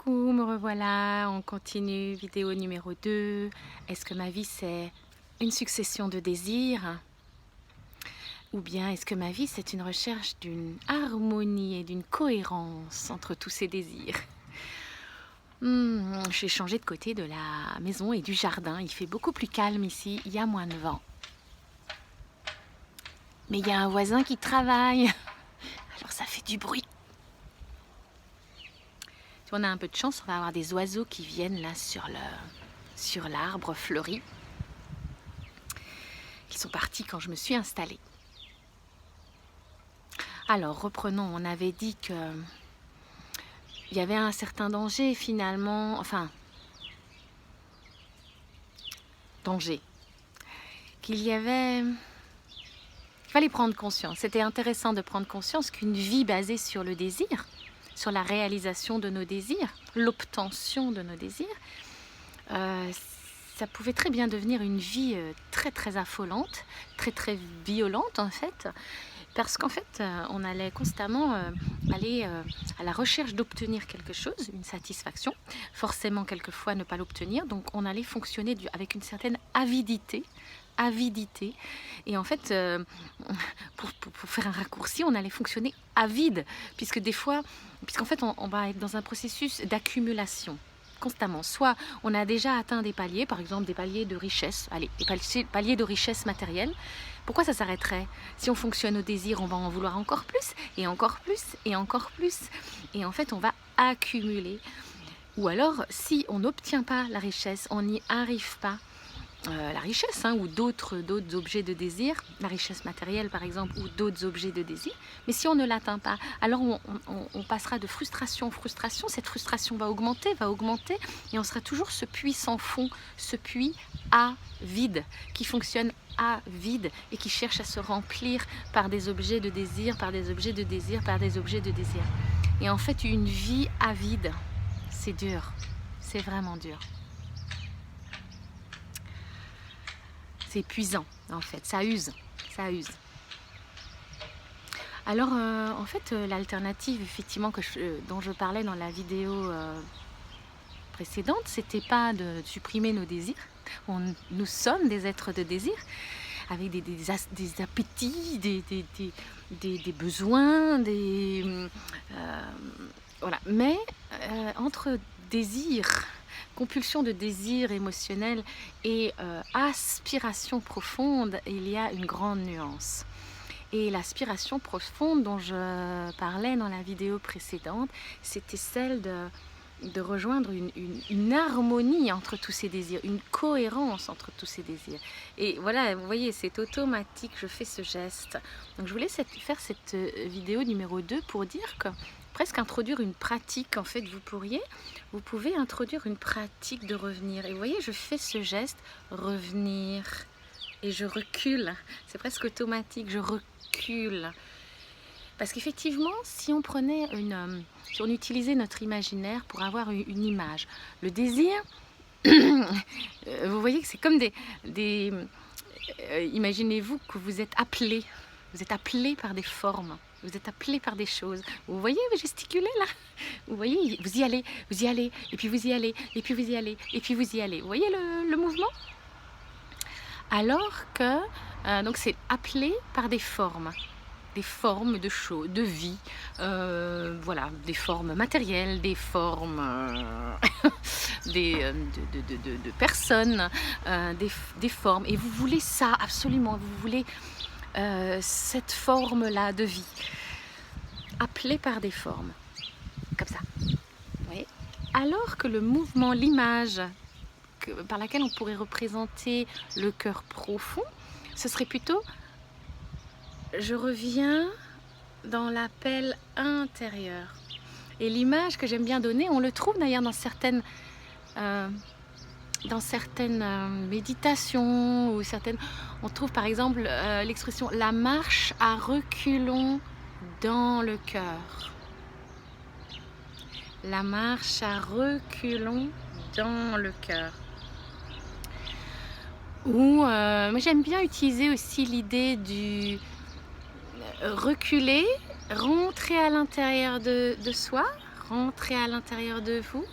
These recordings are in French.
Coucou, me revoilà, on continue, vidéo numéro 2. Est-ce que ma vie c'est une succession de désirs? Ou bien est-ce que ma vie c'est une recherche d'une harmonie et d'une cohérence entre tous ces désirs? J'ai changé de côté de la maison et du jardin, il fait beaucoup plus calme ici, il y a moins de vent. Mais il y a un voisin qui travaille, alors ça fait du bruit. Si on a un peu de chance, on va avoir des oiseaux qui viennent là sur l'arbre fleuri. Ils sont partis quand je me suis installée. Alors reprenons, on avait dit que il y avait un certain danger finalement, enfin, danger, qu'il fallait prendre conscience. C'était intéressant de prendre conscience qu'une vie basée sur le désir, sur la réalisation de nos désirs, l'obtention de nos désirs, ça pouvait très bien devenir une vie très très affolante, très très violente en fait, parce qu'en fait on allait constamment aller à la recherche d'obtenir quelque chose, une satisfaction, forcément quelquefois ne pas l'obtenir, donc on allait fonctionner avec une certaine avidité, et en fait pour faire un raccourci, on allait fonctionner avide, puisqu'en fait on va être dans un processus d'accumulation constamment. Soit on a déjà atteint des paliers, par exemple des paliers de richesse, allez, des paliers de richesse matérielle. Pourquoi ça s'arrêterait? Si on fonctionne au désir, on va en vouloir encore plus, et encore plus, et encore plus. Et en fait, on va accumuler. Ou alors, si on n'obtient pas la richesse, on n'y arrive pas, la richesse ou d'autres objets de désir, la richesse matérielle par exemple, ou d'autres objets de désir, mais si on ne l'atteint pas, alors on passera de frustration en frustration, cette frustration va augmenter, et on sera toujours ce puits sans fond, ce puits à vide, qui fonctionne à vide et qui cherche à se remplir par des objets de désir, par des objets de désir, par des objets de désir. Et en fait, une vie à vide, c'est dur, c'est vraiment dur. C'est épuisant en fait, ça use. Alors en fait l'alternative effectivement dont je parlais dans la vidéo précédente, c'était pas de supprimer nos désirs. Nous sommes des êtres de désir avec des appétits, des besoins, voilà. Mais entre désir, compulsion de désir émotionnel et aspiration profonde, il y a une grande nuance. Et l'aspiration profonde dont je parlais dans la vidéo précédente, c'était celle de rejoindre une harmonie entre tous ces désirs, une cohérence entre tous ces désirs. Et voilà, vous voyez, c'est automatique, je fais ce geste. Donc je voulais faire cette vidéo numéro 2 pour dire que presque introduire une pratique, en fait, vous pouvez introduire une pratique de revenir. Et vous voyez, je fais ce geste, revenir, et je recule. C'est presque automatique, je recule. Parce qu'effectivement, si on utilisait notre imaginaire pour avoir une image, le désir, vous voyez que c'est comme imaginez-vous que vous êtes appelé par des formes. Vous êtes appelé par des choses. Vous voyez, vous gesticulez là. Vous voyez, vous y allez, et puis vous y allez, et puis vous y allez, et puis vous y allez. Vous voyez le mouvement? Alors que, donc c'est appelé par des formes de choses, de vie, voilà, des formes matérielles, des formes de personnes, des formes. Et vous voulez ça absolument, vous voulez cette forme-là de vie, appelée par des formes, comme ça. Vous voyez? Alors que le mouvement, l'image par laquelle on pourrait représenter le cœur profond, ce serait plutôt je reviens dans l'appel intérieur. Et l'image que j'aime bien donner, on le trouve d'ailleurs dans certaines méditations, on trouve par exemple l'expression la marche à reculons dans le cœur. La marche à reculons dans le cœur. Ou moi j'aime bien utiliser aussi l'idée du reculer, rentrer à l'intérieur de soi, Rentrez à l'intérieur de vous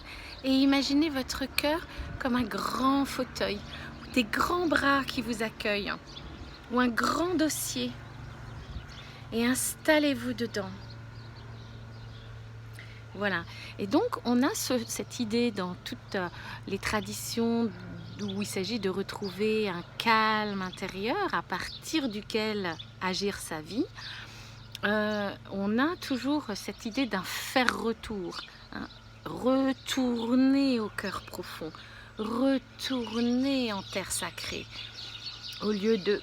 et imaginez votre cœur comme un grand fauteuil, ou des grands bras qui vous accueillent, ou un grand dossier, et installez-vous dedans. Voilà. Et donc, on a cette idée dans toutes les traditions où il s'agit de retrouver un calme intérieur à partir duquel agir sa vie. On a toujours cette idée d'un faire retour, hein. Retourner au cœur profond, retourner en terre sacrée, au lieu de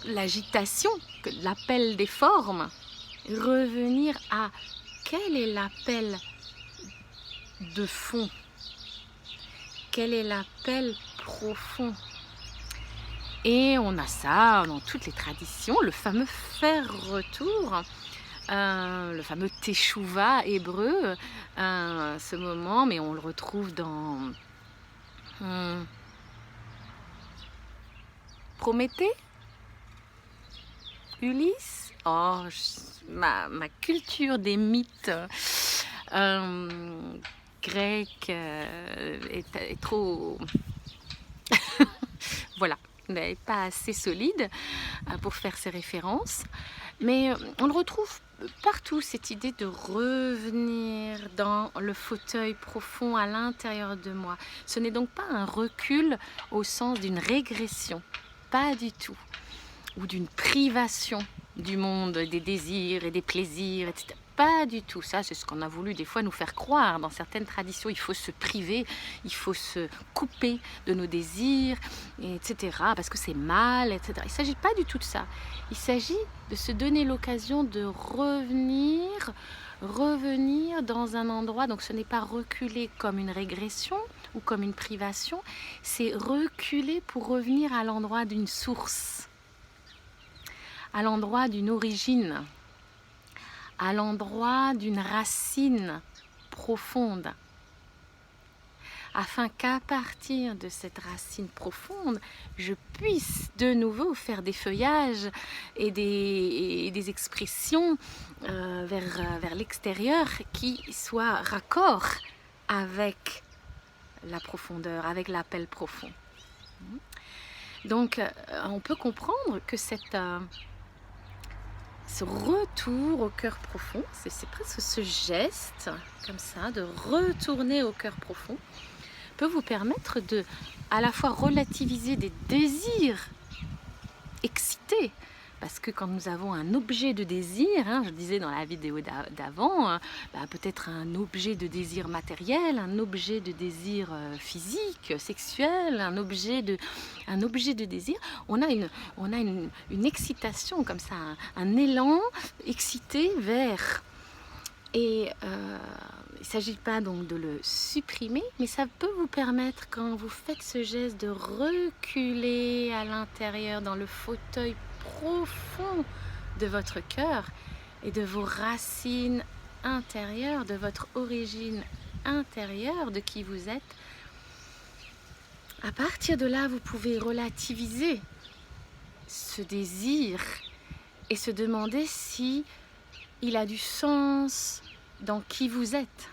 l'agitation, l'appel des formes, revenir à quel est l'appel de fond, quel est l'appel profond. Et on a ça dans toutes les traditions, le fameux faire retour, le fameux teshuva hébreu, ce moment, mais on le retrouve dans Prométhée, Ulysse. Oh, ma culture des mythes grecs est trop... Voilà, n'est pas assez solide pour faire ces références. Mais on le retrouve partout, cette idée de revenir dans le fauteuil profond à l'intérieur de moi. Ce n'est donc pas un recul au sens d'une régression, pas du tout, ou d'une privation du monde, des désirs et des plaisirs, etc. Pas du tout. Ça, c'est ce qu'on a voulu des fois nous faire croire. Dans certaines traditions, il faut se priver, il faut se couper de nos désirs, etc. Parce que c'est mal, etc. Il ne s'agit pas du tout de ça. Il s'agit de se donner l'occasion de revenir dans un endroit. Donc ce n'est pas reculer comme une régression ou comme une privation, c'est reculer pour revenir à l'endroit d'une source, à l'endroit d'une origine, à l'endroit d'une racine profonde, afin qu'à partir de cette racine profonde, je puisse de nouveau faire des feuillages et des expressions vers l'extérieur qui soient raccord avec la profondeur, avec l'appel profond. Donc, on peut comprendre que ce retour au cœur profond, c'est presque ce geste, comme ça, de retourner au cœur profond, peut vous permettre de, à la fois, relativiser des désirs excités. Parce que quand nous avons un objet de désir, je disais dans la vidéo d'avant, peut-être un objet de désir matériel, un objet de désir physique, sexuel, un objet de désir, on a une excitation comme ça, un élan excité vers. Et il ne s'agit pas donc de le supprimer, mais ça peut vous permettre, quand vous faites ce geste, de reculer à l'intérieur dans le fauteuil profond de votre cœur et de vos racines intérieures, de votre origine intérieure, de qui vous êtes. À partir de là, vous pouvez relativiser ce désir et se demander si il a du sens dans qui vous êtes.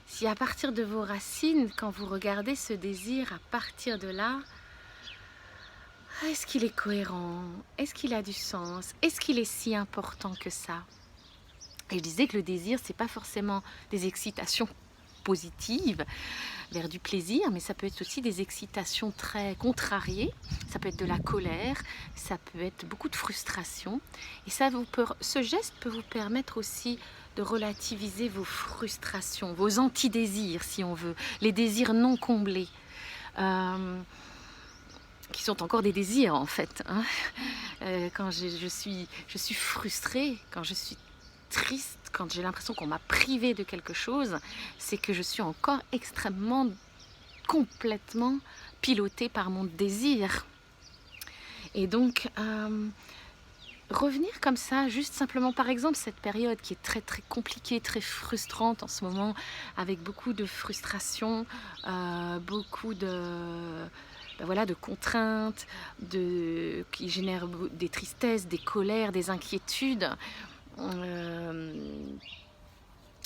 Si à partir de vos racines, quand vous regardez ce désir, à partir de là, est-ce qu'il est cohérent? Est-ce qu'il a du sens? Est-ce qu'il est si important que ça? Et je disais que le désir, c'est pas forcément des excitations positives vers du plaisir, mais ça peut être aussi des excitations très contrariées. Ça peut être de la colère, ça peut être beaucoup de frustration. Et ce geste peut vous permettre aussi de relativiser vos frustrations, vos antidésirs, si on veut, les désirs non comblés. Qui sont encore des désirs en fait. Quand je suis frustrée, quand je suis triste, quand j'ai l'impression qu'on m'a privée de quelque chose, c'est que je suis encore complètement pilotée par mon désir. Et donc, revenir comme ça, juste simplement, par exemple, cette période qui est très très compliquée, très frustrante en ce moment, avec beaucoup de frustration, beaucoup de contraintes, qui génèrent des tristesses, des colères, des inquiétudes.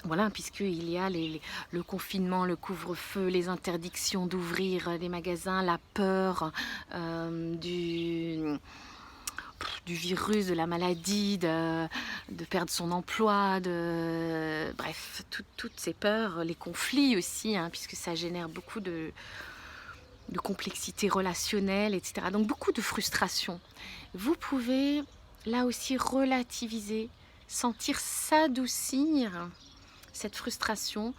Voilà, puisqu'il y a le confinement, le couvre-feu, les interdictions d'ouvrir les magasins, la peur du virus, de la maladie, de perdre son emploi, bref, toutes ces peurs, les conflits aussi, hein, puisque ça génère beaucoup de complexité relationnelle, etc. Donc beaucoup de frustration. Vous pouvez là aussi relativiser, sentir s'adoucir cette frustration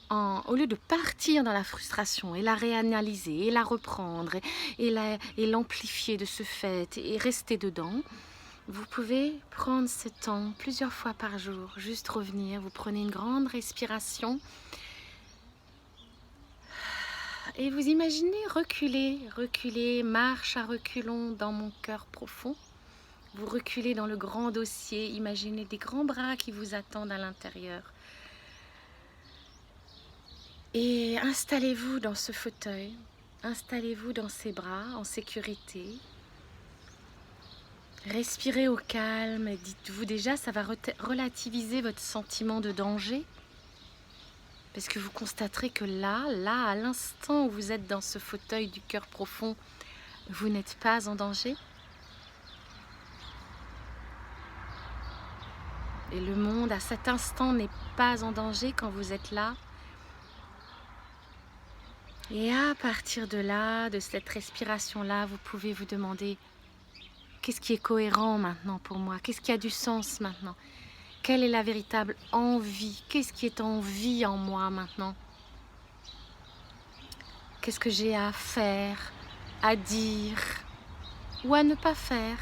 au lieu de partir dans la frustration et la réanalyser et la reprendre et l'amplifier de ce fait et rester dedans. Vous pouvez prendre ce temps plusieurs fois par jour, juste revenir, vous prenez une grande respiration et vous imaginez reculer, marche à reculons dans mon cœur profond. Vous reculez dans le grand dossier, imaginez des grands bras qui vous attendent à l'intérieur. Et installez-vous dans ce fauteuil, installez-vous dans ces bras en sécurité. Respirez au calme, dites-vous déjà, ça va relativiser votre sentiment de danger. Parce que vous constaterez que là, à l'instant où vous êtes dans ce fauteuil du cœur profond, vous n'êtes pas en danger. Et le monde, à cet instant, n'est pas en danger quand vous êtes là. Et à partir de là, de cette respiration-là, vous pouvez vous demander qu'est-ce qui est cohérent maintenant pour moi? Qu'est-ce qui a du sens maintenant? Quelle est la véritable envie? Qu'est-ce qui est en vie en moi maintenant? Qu'est-ce que j'ai à faire, à dire ou à ne pas faire,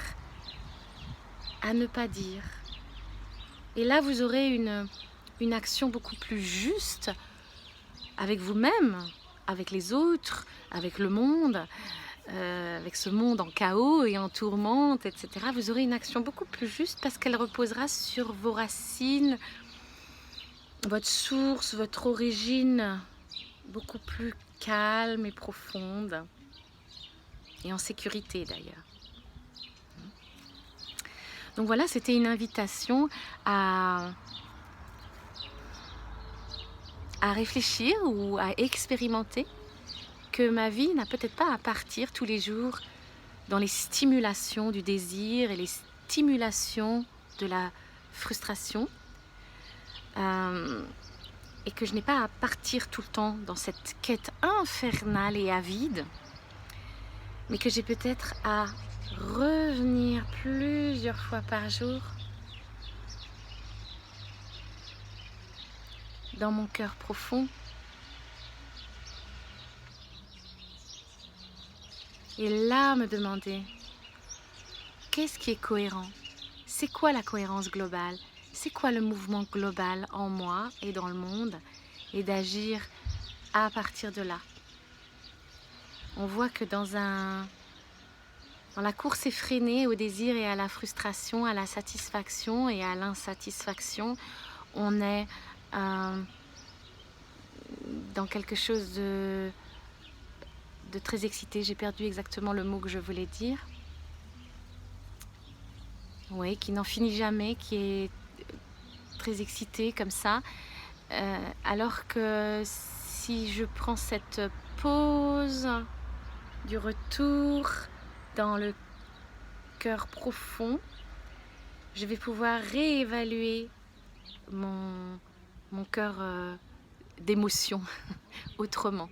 à ne pas dire? Et là, vous aurez une action beaucoup plus juste avec vous-même, avec les autres, avec le monde, avec ce monde en chaos et en tourmente, etc. Vous aurez une action beaucoup plus juste parce qu'elle reposera sur vos racines, votre source, votre origine, beaucoup plus calme et profonde, et en sécurité d'ailleurs. Donc voilà, c'était une invitation à réfléchir ou à expérimenter que ma vie n'a peut-être pas à partir tous les jours dans les stimulations du désir et les stimulations de la frustration, et que je n'ai pas à partir tout le temps dans cette quête infernale et avide, mais que j'ai peut-être à revenir plusieurs fois par jour dans mon cœur profond et là me demander qu'est-ce qui est cohérent? C'est quoi la cohérence globale? C'est quoi le mouvement global en moi et dans le monde? Et d'agir à partir de là. On voit que dans la course effrénée au désir et à la frustration, à la satisfaction et à l'insatisfaction, on est dans quelque chose de très excité. J'ai perdu exactement le mot que je voulais dire. Oui, qui n'en finit jamais, qui est très excité comme ça. Alors que si je prends cette pause du retour dans le cœur profond, je vais pouvoir réévaluer mon cœur d'émotion autrement.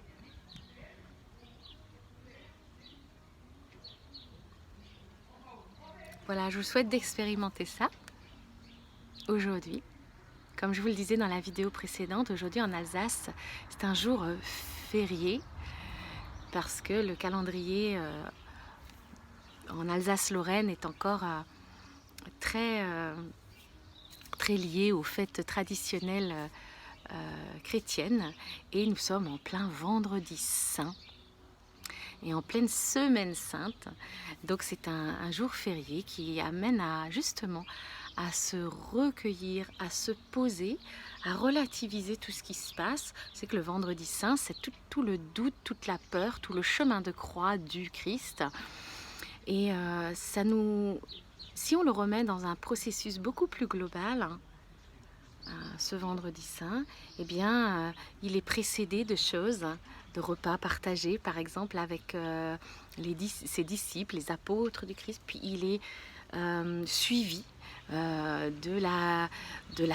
Voilà, je vous souhaite d'expérimenter ça aujourd'hui. Comme je vous le disais dans la vidéo précédente, aujourd'hui en Alsace, c'est un jour férié parce que le calendrier en Alsace-Lorraine est encore très lié aux fêtes traditionnelles chrétiennes, et nous sommes en plein vendredi saint et en pleine semaine sainte, donc c'est un jour férié qui amène justement à se recueillir, à se poser, à relativiser tout ce qui se passe. C'est que le vendredi saint, c'est tout le doute, toute la peur, tout le chemin de croix du Christ. Et si on le remet dans un processus beaucoup plus global, ce vendredi saint, eh bien, il est précédé de choses, de repas partagés, par exemple, avec ses disciples, les apôtres du Christ, puis il est suivi de la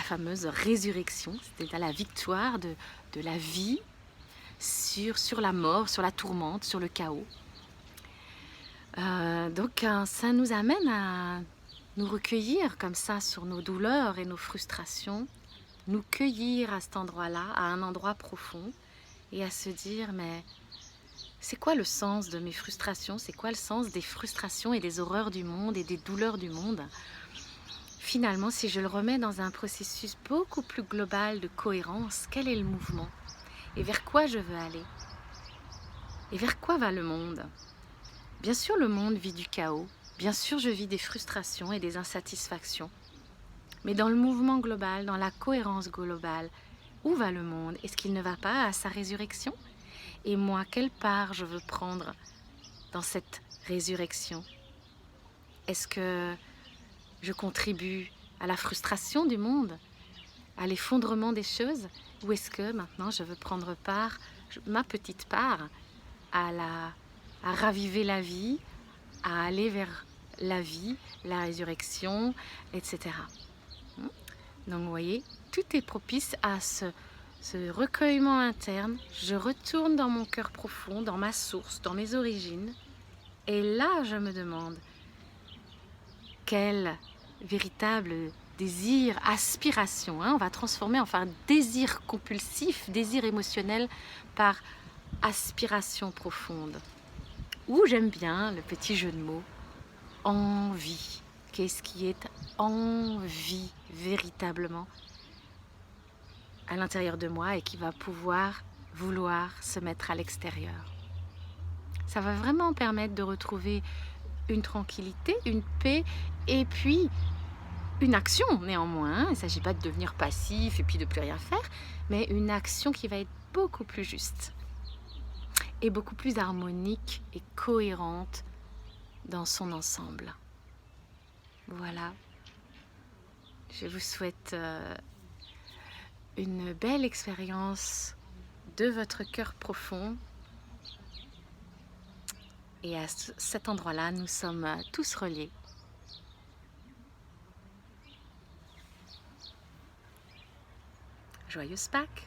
fameuse résurrection, c'est-à-dire la victoire de la vie sur la mort, sur la tourmente, sur le chaos. Donc ça nous amène à nous recueillir comme ça sur nos douleurs et nos frustrations, nous cueillir à cet endroit-là, à un endroit profond, et à se dire, mais c'est quoi le sens de mes frustrations? C'est quoi le sens des frustrations et des horreurs du monde et des douleurs du monde? Finalement, si je le remets dans un processus beaucoup plus global de cohérence, quel est le mouvement? Et vers quoi je veux aller? Et vers quoi va le monde? Bien sûr, le monde vit du chaos. Bien sûr, je vis des frustrations et des insatisfactions. Mais dans le mouvement global, dans la cohérence globale, où va le monde? Est-ce qu'il ne va pas à sa résurrection? Et moi, quelle part je veux prendre dans cette résurrection? Est-ce que je contribue à la frustration du monde, à l'effondrement des choses? Ou est-ce que maintenant je veux prendre part, ma petite part, à raviver la vie, à aller vers la vie, la résurrection, etc. Donc vous voyez, tout est propice à ce recueillement interne. Je retourne dans mon cœur profond, dans ma source, dans mes origines. Et là, je me demande, quel véritable désir, aspiration, on va transformer enfin désir compulsif, désir émotionnel par aspiration profonde. Ou j'aime bien le petit jeu de mots, envie. Qu'est-ce qui est envie véritablement à l'intérieur de moi et qui va pouvoir vouloir se mettre à l'extérieur? Ça va vraiment permettre de retrouver une tranquillité, une paix et puis une action néanmoins. Il ne s'agit pas de devenir passif et puis de plus rien faire, mais une action qui va être beaucoup plus juste et beaucoup plus harmonique et cohérente dans son ensemble. Voilà, je vous souhaite une belle expérience de votre cœur profond. Et à cet endroit-là, nous sommes tous reliés. Joyeuse Pâques!